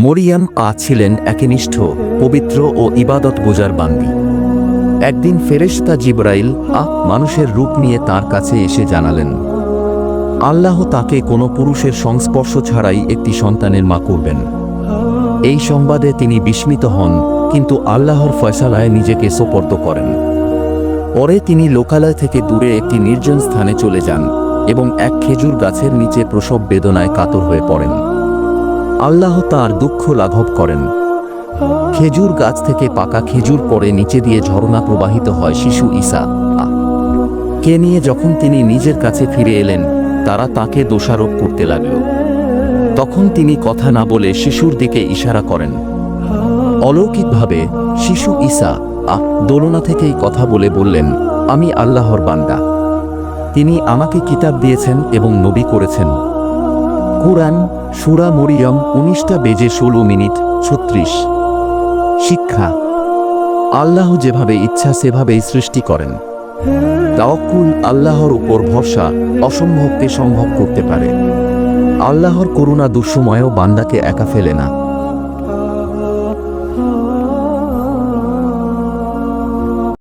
মরিয়াম ছিলেন একনিষ্ঠ, পবিত্র ও ইবাদত বোজার বান্দী। একদিন ফেরেশতা জিবরাইল মানুষের রূপ নিয়ে তার কাছে এসে জানালেন, আল্লাহ তাকে কোনো পুরুষের সংস্পর্শ ছাড়াই একটি সন্তানের মা করবেন। এই সংবাদে তিনি বিস্মিত হন, কিন্তু আল্লাহর ফয়সালায় নিজেকে সোপর্দ করেন। পরে তিনি লোকালয় থেকে দূরে একটি নির্জন স্থানে চলে যান এবং এক খেজুর গাছের নিচে প্রসব বেদনায় কাতর হয়ে পড়েন। আল্লাহ তার দুঃখ লাঘব করেন। খেজুর গাছ থেকে পাকা খেজুর পড়ে নিচে দিয়ে ঝর্ণা প্রবাহিত হয় শিশু ঈসা কে নিয়ে। যখন তিনি নিজের কাছে ফিরে এলেন, তারা তাকে দোষারোপ করতে লাগল। তখন তিনি কথা না বলে শিশুর দিকে ইশারা করেন। অলৌকিকভাবে শিশু ঈসা দোলনা থেকেই কথা বলে বললেন, আমি আল্লাহর বান্দা। তিনি আমাকে কিতাব দিয়েছেন এবং নবী করেছেন। কুরআন সূরা মরিয়ম 19:16 শিক্ষা: আল্লাহ যেভাবে ইচ্ছা সেভাবেই সৃষ্টি করেন। তাওয়াক্কুল, আল্লাহর উপর ভরসা অসম্ভবকে সম্ভব করতে পারে। আল্লাহর করুণা দুঃসময়েও বান্দাকে একা ফেলে না।